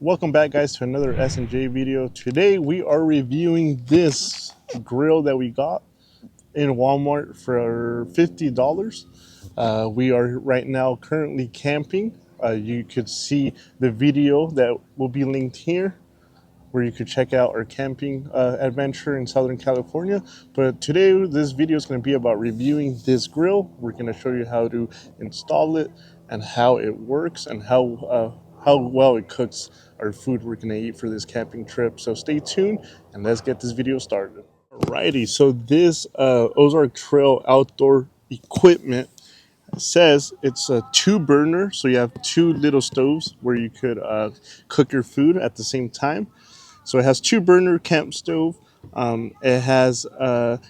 Welcome back, guys, to another S&J video. Today we are reviewing this grill that we got in Walmart for $50. We are right now currently camping. You could see the video that will be linked here where you could check out our camping adventure in Southern California. But today this video is going to be about reviewing this grill. We're going to show you how to install it and how it works and how well it cooks our food we're going to eat for this camping trip. So stay tuned and let's get this video started. Alrighty, so this Ozark Trail outdoor equipment says it's a 2 burner, so you have 2 little stoves where you could cook your food at the same time. So it has 2 burner camp stove. It has a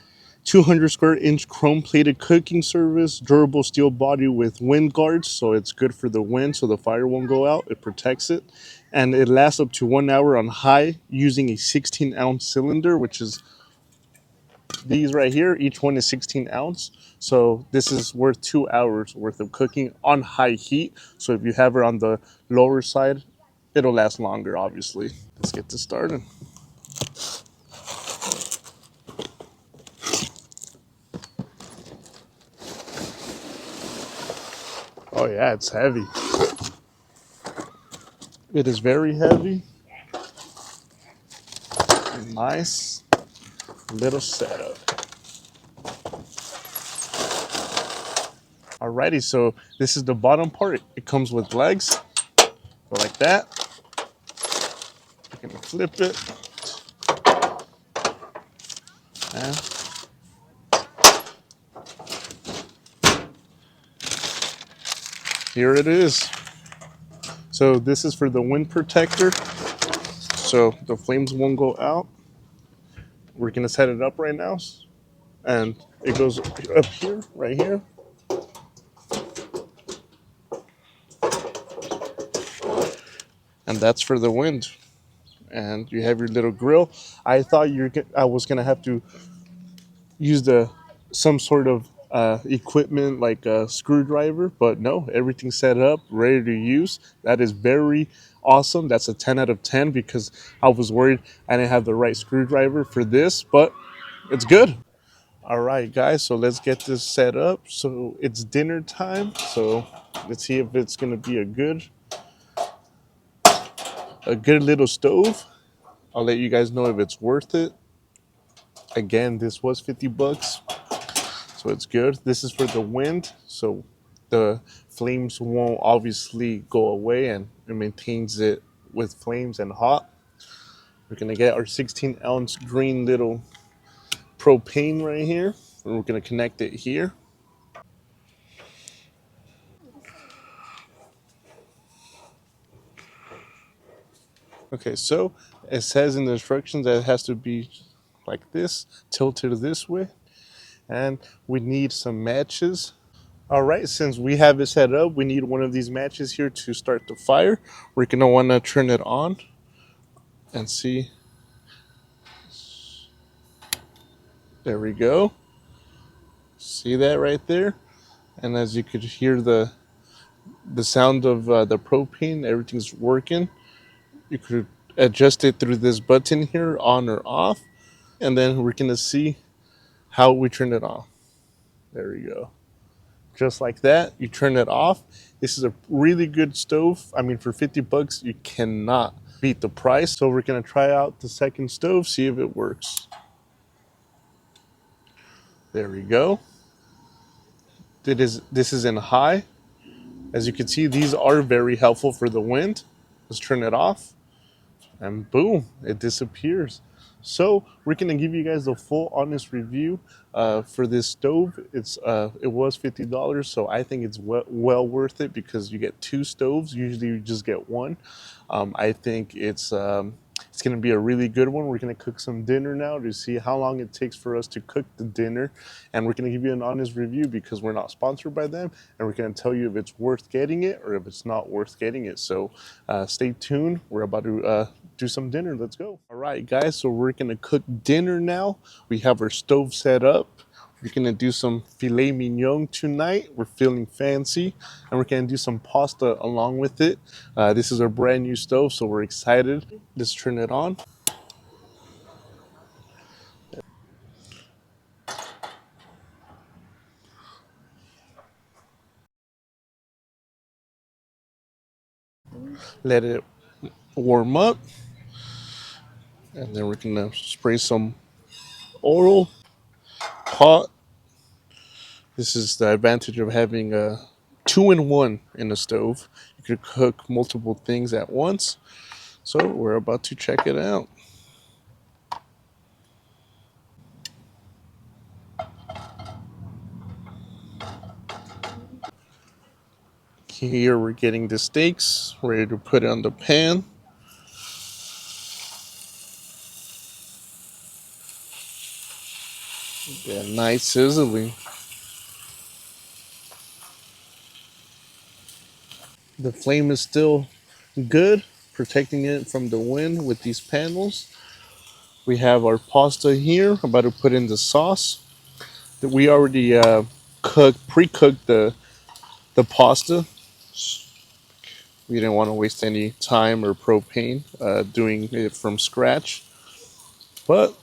200 square inch chrome plated cooking service, durable steel body with wind guards, so it's good for the wind so the fire won't go out. It protects it, and it lasts up to 1 hour on high using a 16-ounce cylinder, which is these right here. Each one is 16 ounce, so this is worth 2 hours worth of cooking on high heat. So if you have it on the lower side, it'll last longer, obviously. Let's get this started. Oh yeah, it's heavy. It is very heavy. Nice little setup. Alrighty, so this is the bottom part. It comes with legs. Go like that. You're gonna flip it. And here it is. So this is for the wind protector, so the flames won't go out. We're gonna set it up right now, and it goes up here, right here. And that's for the wind. And you have your little grill. I thought I was gonna have to use some sort of equipment like a screwdriver, but no, everything's set up, ready to use. That is very awesome. That's a 10 out of 10 because I was worried I didn't have the right screwdriver for this, but it's good. All right, guys, so let's get this set up. So it's dinner time, so let's see if it's gonna be a good little stove. I'll let you guys know if it's worth it. Again, this was $50, so it's good. This is for the wind, so the flames won't obviously go away, and it maintains it with flames and hot. We're gonna get our 16-ounce green little propane right here, and we're gonna connect it here. Okay, so it says in the instructions that it has to be like this, tilted this way, and we need some matches. All right, since we have it set up, we need one of these matches here to start the fire. We're gonna wanna turn it on and see. There we go. See that right there? And as you could hear the sound of the propane, everything's working. You could adjust it through this button here, on or off. And then we're gonna see how we turn it off. There we go. Just like that, you turn it off. This is a really good stove. I mean, for $50, you cannot beat the price. So we're gonna try out the second stove, see if it works. There we go. This is in high. As you can see, these are very helpful for the wind. Let's turn it off, and boom, it disappears. So we're gonna give you guys the full honest review for this stove. It was $50, so I think it's well worth it because you get 2 stoves. Usually you just get one. I think it's gonna be a really good one. We're gonna cook some dinner now to see how long it takes for us to cook the dinner, and we're gonna give you an honest review because we're not sponsored by them, and we're gonna tell you if it's worth getting it or if it's not worth getting it. So stay tuned. We're about to do some dinner. Let's go. All right, guys, so we're gonna cook dinner now. We have our stove set up. We're gonna do some filet mignon tonight. We're feeling fancy, and we're gonna do some pasta along with it. This is a brand new stove, so we're excited. Let's turn it on. Let it warm up, and then we're gonna spray some oil pot. This is the advantage of having a two-in-one in the stove. You could cook multiple things at once. So we're about to check it out. Here we're getting the steaks ready to put on the pan. Yeah, nice sizzling. The flame is still good, protecting it from the wind with these panels. We have our pasta here, about to put in the sauce. That we already pre-cooked the pasta. We didn't want to waste any time or propane doing it from scratch. But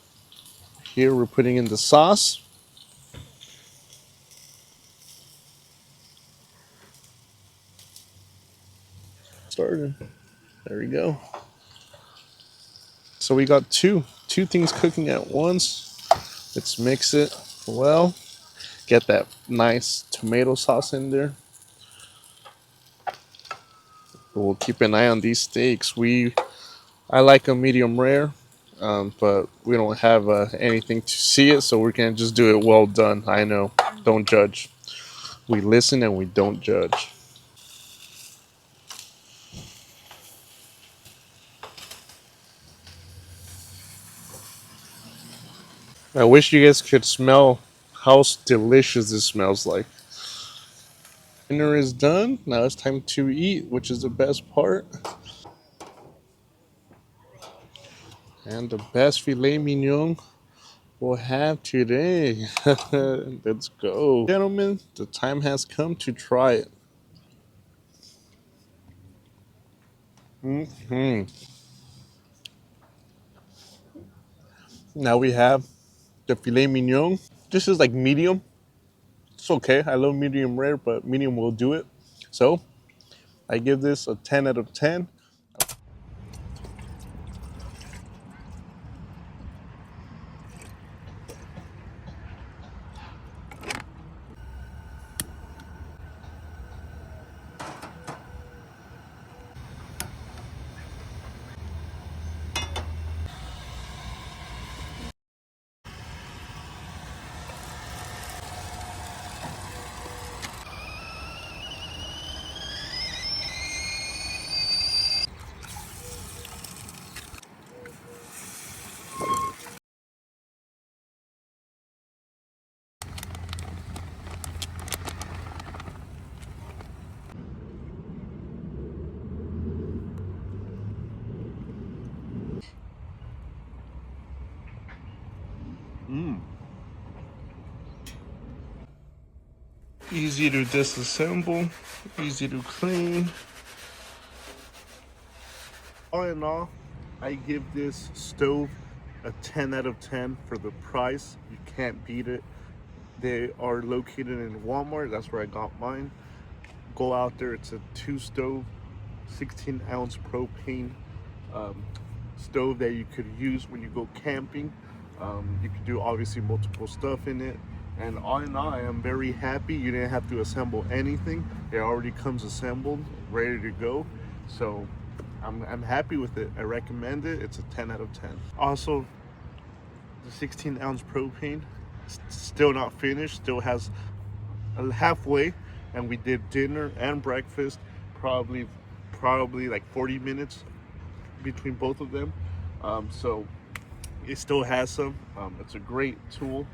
here we're putting in the sauce. Started. There we go. So we got two things cooking at once. Let's mix it well. Get that nice tomato sauce in there. We'll keep an eye on these steaks. I like them medium rare, but we don't have anything to see it, so we're gonna just do it well done. I know. Don't judge. We listen and we don't judge. I wish you guys could smell how delicious this smells like. Dinner is done. Now it's time to eat, which is the best part. And the best filet mignon we'll have today. Let's go. Gentlemen, the time has come to try it. Mhm. Now we have the filet mignon. This is like medium. It's okay. I love medium rare, but medium will do it. So I give this a 10 out of 10. Mm. Easy to disassemble, easy to clean. All in all, I give this stove a 10 out of 10 for the price. You can't beat it. They are located in Walmart. That's where I got mine. Go out there. It's a two stove, 16-ounce propane um, stove that you could use when you go camping. You could do obviously multiple stuff in it. And all in all, I am very happy. You didn't have to assemble anything. It already comes assembled, ready to go. So I'm happy with it. I recommend it. It's a 10 out of 10. Also, the 16-ounce propane, still not finished, still has a halfway, and we did dinner and breakfast, probably like 40 minutes between both of them. So it still has some. It's a great tool,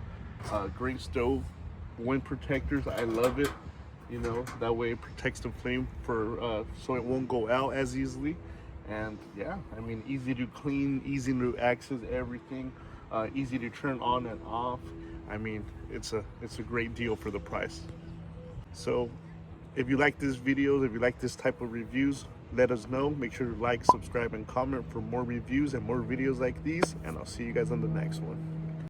great stove, wind protectors. I love it. You know, that way it protects the flame for so it won't go out as easily. And yeah, I mean, easy to clean, easy to access everything, easy to turn on and off. I mean, it's a great deal for the price. So if you like this video, if you like this type of reviews, let us know. Make sure to like, subscribe, and comment for more reviews and more videos like these, and I'll see you guys on the next one.